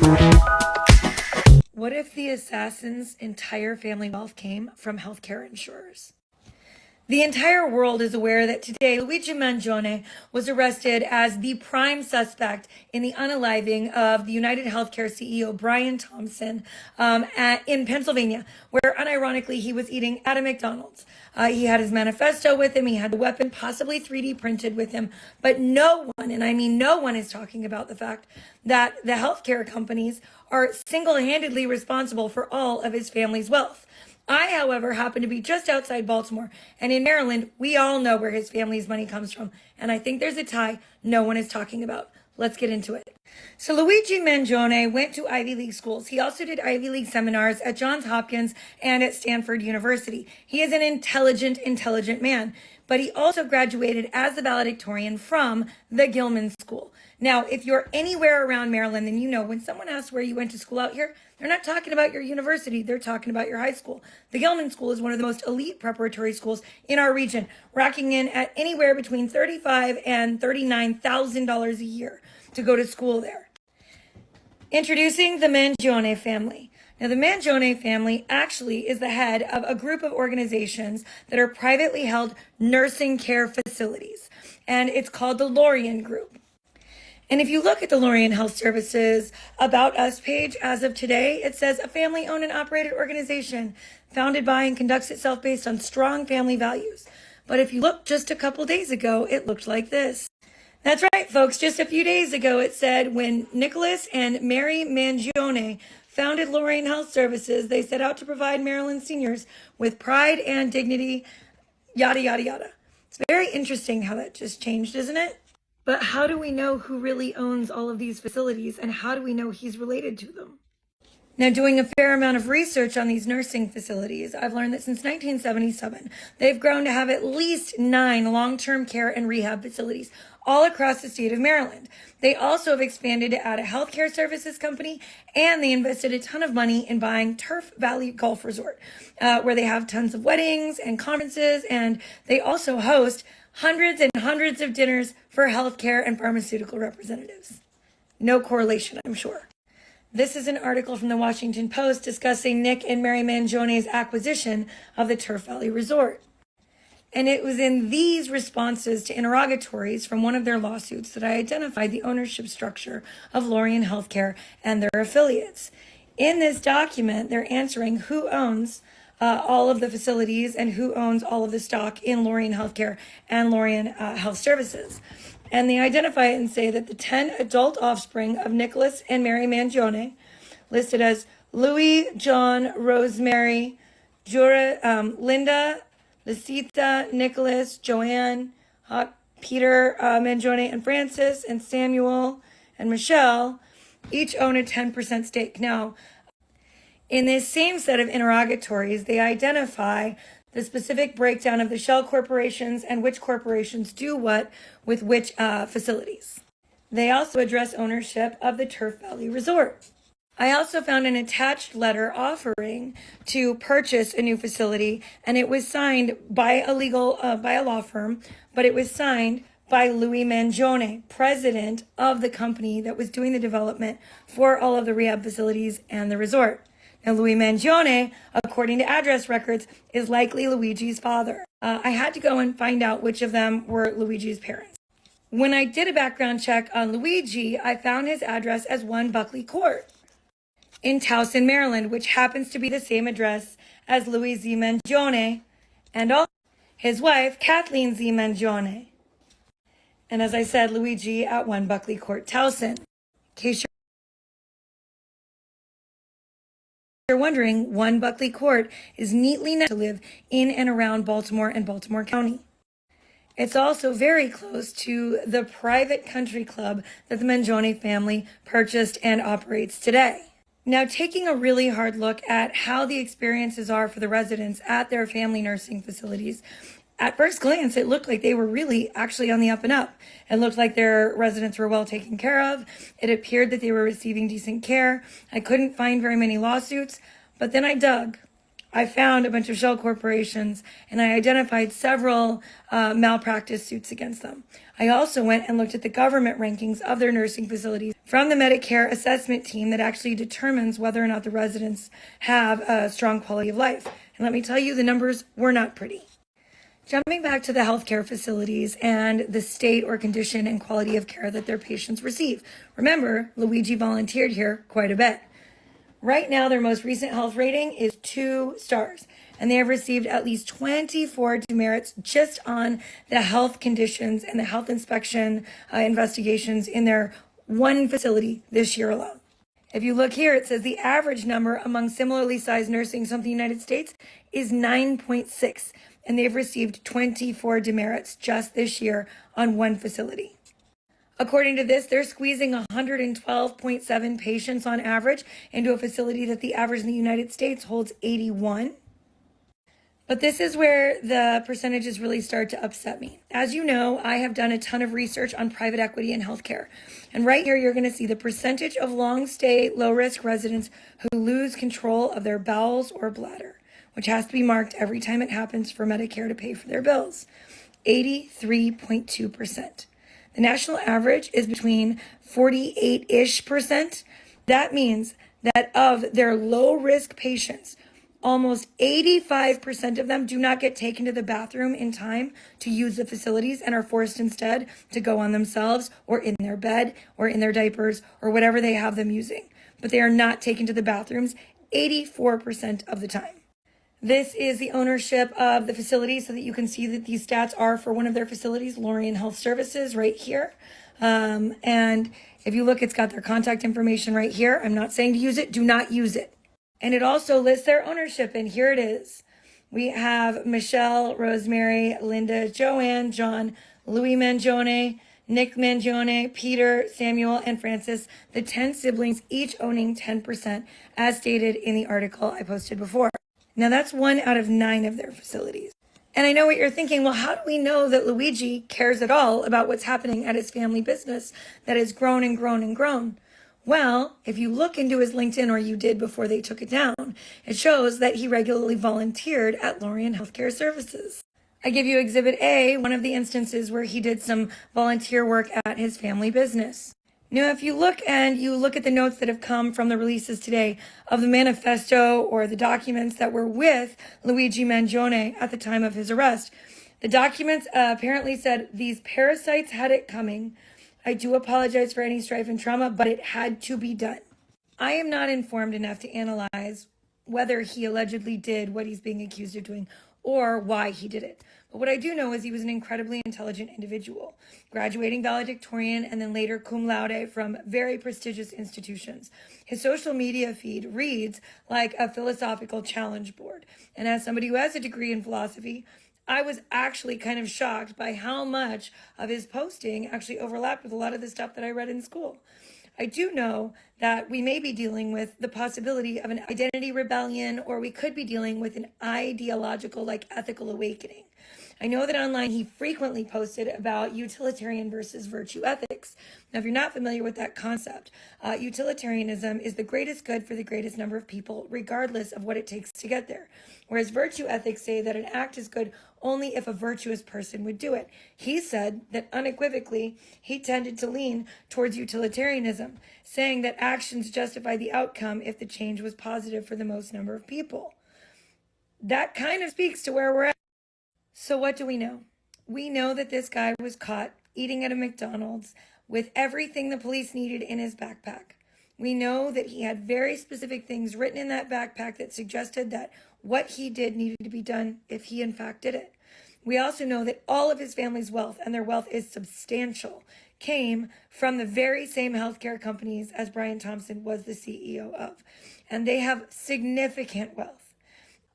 What if the assassin's entire family wealth came from healthcare insurers? The entire world is aware that today Luigi Mangione was arrested as the prime suspect in the unaliving of the United Healthcare CEO Brian Thompson in Pennsylvania, where unironically he was eating at a McDonald's. He had his manifesto with him, he had the weapon possibly 3D printed with him, but no one, and I mean no one, is talking about the fact that the healthcare companies are single-handedly responsible for all of his family's wealth. I, however, happen to be just outside Baltimore, and in Maryland, we all know where his family's money comes from, and I think there's a tie no one is talking about. Let's get into it. So Luigi Mangione went to Ivy League schools. He also did Ivy League seminars at Johns Hopkins and at Stanford University. He is an intelligent man, but he also graduated as the valedictorian from the Gilman School. Now, if you're anywhere around Maryland, then you know when someone asks where you went to school out here, they're not talking about your university, they're talking about your high school. The Gilman School is one of the most elite preparatory schools in our region, racking in at anywhere between $35,000 and $39,000 a year to go to school there. Introducing the Mangione family. Now, the Mangione family actually is the head of a group of organizations that are privately held nursing care facilities, and it's called the Lorien Group. And if you look at the Lorien Health Services About Us page as of today, it says a family-owned and operated organization founded by and conducts itself based on strong family values. But if you look just a couple days ago, it looked like this. That's right, folks. Just a few days ago, it said when Nicholas and Mary Mangione founded Lorien Health Services, they set out to provide Maryland seniors with pride and dignity, yada, yada, yada. It's very interesting how that just changed, isn't it? But how do we know who really owns all of these facilities, and how do we know he's related to them? Now, doing a fair amount of research on these nursing facilities, I've learned that since 1977, they've grown to have at least 9 long-term care and rehab facilities all across the state of Maryland. They also have expanded to add a healthcare services company, and they invested a ton of money in buying Turf Valley Golf Resort, where they have tons of weddings and conferences, and they also host hundreds and hundreds of dinners for healthcare and pharmaceutical representatives. No correlation, I'm sure. This is an article from the Washington Post discussing Nick and Mary Mangione's acquisition of the Turf Valley Resort. And it was in these responses to interrogatories from one of their lawsuits that I identified the ownership structure of Lorien Healthcare and their affiliates. In this document, they're answering who owns all of the facilities and who owns all of the stock in Lorien Healthcare and Lorien Health Services. And they identify it and say that the 10 adult offspring of Nicholas and Mary Mangione, listed as Louis, John, Rosemary, Linda, Lisita, Nicholas, Joanne, Peter Mangione, and Francis, and Samuel, and Michelle, each own a 10% stake. Now, in this same set of interrogatories, they identify the specific breakdown of the shell corporations and which corporations do what with which facilities. They also address ownership of the Turf Valley Resort. I also found an attached letter offering to purchase a new facility, and it was signed by a law firm, but it was signed by Louis Mangione, president of the company that was doing the development for all of the rehab facilities and the resort. Now, Louis Mangione, according to address records, is likely Luigi's father. I had to go and find out which of them were Luigi's parents. When I did a background check on Luigi, I found his address as 1 Buckley Court in Towson, Maryland, which happens to be the same address as Louis Z. Mangione and also his wife, Kathleen Z. Mangione. And as I said, Luigi at 1 Buckley Court, Towson. In case you're wondering, 1 Buckley Court is neatly next to live in and around Baltimore and Baltimore County. It's also very close to the private country club that the Mangione family purchased and operates today. Now, taking a really hard look at how the experiences are for the residents at their family nursing facilities, at first glance, it looked like they were really actually on the up and up. It looked like their residents were well taken care of. It appeared that they were receiving decent care. I couldn't find very many lawsuits, but then I dug. I found a bunch of shell corporations, and I identified several malpractice suits against them. I also went and looked at the government rankings of their nursing facilities from the Medicare assessment team that actually determines whether or not the residents have a strong quality of life. And let me tell you, the numbers were not pretty. Jumping back to the healthcare facilities and the state or condition and quality of care that their patients receive. Remember, Luigi volunteered here quite a bit. Right now, their most recent health rating is 2 stars, and they have received at least 24 demerits just on the health conditions and the health inspection investigations in their one facility this year alone. If you look here, it says the average number among similarly sized nursing homes in the United States is 9.6, and they've received 24 demerits just this year on one facility. According to this, they're squeezing 112.7 patients on average into a facility that the average in the United States holds 81. But this is where the percentages really start to upset me. As you know, I have done a ton of research on private equity and healthcare. And right here, you're going to see the percentage of long-stay, low-risk residents who lose control of their bowels or bladder, which has to be marked every time it happens for Medicare to pay for their bills. 83.2%. The national average is between 48-ish%. That means that of their low-risk patients, almost 85% of them do not get taken to the bathroom in time to use the facilities and are forced instead to go on themselves or in their bed or in their diapers or whatever they have them using. But they are not taken to the bathrooms 84% of the time. This is the ownership of the facility so that you can see that these stats are for one of their facilities, Lorien Health Services, right here. And if you look, it's got their contact information right here. I'm not saying to use it. Do not use it. And it also lists their ownership, and here it is. We have Michelle, Rosemary, Linda, Joanne, John, Louis Mangione, Nick Mangione, Peter, Samuel, and Francis, the 10 siblings, each owning 10%, as stated in the article I posted before. Now, that's 1 out of 9 of their facilities. And I know what you're thinking. Well, how do we know that Luigi cares at all about what's happening at his family business that has grown and grown and grown? Well, if you look into his LinkedIn, or you did before they took it down, it shows that he regularly volunteered at Lorien Healthcare Services. I give you Exhibit A, one of the instances where he did some volunteer work at his family business. Now, if you look at the notes that have come from the releases today of the manifesto or the documents that were with Luigi Mangione at the time of his arrest, the documents apparently said these parasites had it coming. I do apologize for any strife and trauma, but it had to be done. I am not informed enough to analyze whether he allegedly did what he's being accused of doing or why he did it. But what I do know is he was an incredibly intelligent individual, graduating valedictorian and then later cum laude from very prestigious institutions. His social media feed reads like a philosophical challenge board. And as somebody who has a degree in philosophy, I was actually kind of shocked by how much of his posting actually overlapped with a lot of the stuff that I read in school. I do know that we may be dealing with the possibility of an identity rebellion, or we could be dealing with an ideological, ethical awakening. I know that online he frequently posted about utilitarian versus virtue ethics. Now, if you're not familiar with that concept, utilitarianism is the greatest good for the greatest number of people, regardless of what it takes to get there. Whereas virtue ethics say that an act is good only if a virtuous person would do it. He said that unequivocally, he tended to lean towards utilitarianism, saying that actions justify the outcome if the change was positive for the most number of people. That kind of speaks to where we're at. So what do we know? We know that this guy was caught eating at a McDonald's with everything the police needed in his backpack. We know that he had very specific things written in that backpack that suggested that what he did needed to be done if he in fact did it. We also know that all of his family's wealth, and their wealth is substantial, came from the very same healthcare companies as Brian Thompson was the CEO of. And they have significant wealth.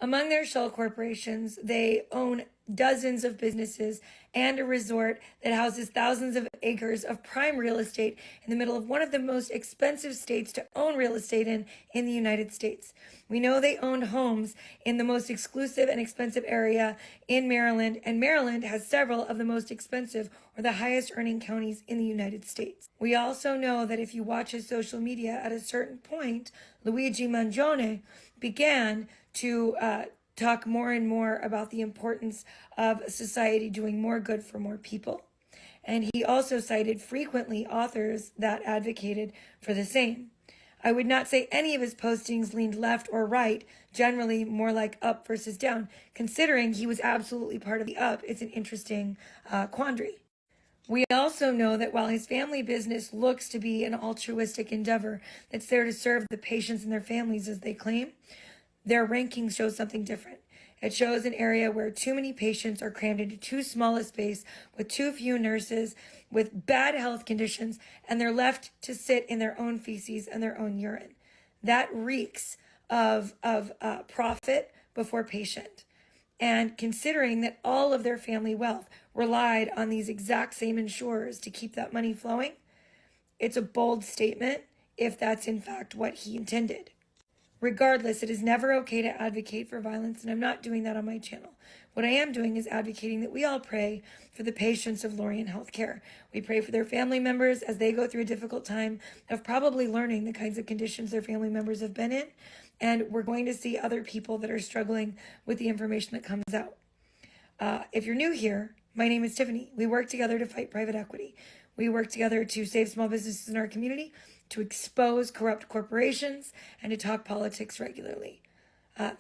Among their shell corporations, they own dozens of businesses and a resort that houses thousands of acres of prime real estate in the middle of one of the most expensive states to own real estate in the United States. We know they owned homes in the most exclusive and expensive area in Maryland, and Maryland has several of the most expensive or the highest earning counties in the United States. We also know that if you watch his social media, at a certain point, Luigi Mangione began to talk more and more about the importance of society doing more good for more people. and he also cited frequently authors that advocated for the same. I would not say any of his postings leaned left or right, generally more like up versus down. Considering he was absolutely part of the up, it's an interesting quandary. We also know that while his family business looks to be an altruistic endeavor that's there to serve the patients and their families as they claim, their rankings show something different. It shows an area where too many patients are crammed into too small a space with too few nurses with bad health conditions, and they're left to sit in their own feces and their own urine. That reeks of profit before patient. And considering that all of their family wealth relied on these exact same insurers to keep that money flowing, it's a bold statement if that's in fact what he intended. Regardless, it is never okay to advocate for violence, and I'm not doing that on my channel. What I am doing is advocating that we all pray for the patients of Lorien Healthcare. We pray for their family members as they go through a difficult time of probably learning the kinds of conditions their family members have been in, and we're going to see other people that are struggling with the information that comes out. If you're new here, my name is Tiffany. We work together to fight private equity. We work together to save small businesses in our community, to expose corrupt corporations, and to talk politics regularly.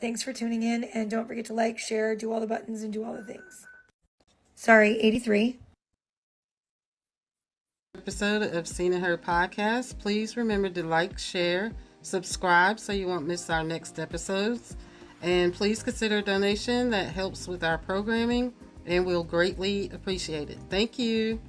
Thanks for tuning in, and don't forget to like, share, do all the buttons, and do all the things. Sorry, 83. Episode of Seen and Heard podcast. Please remember to like, share, subscribe so you won't miss our next episodes. And please consider a donation that helps with our programming, and we'll greatly appreciate it. Thank you.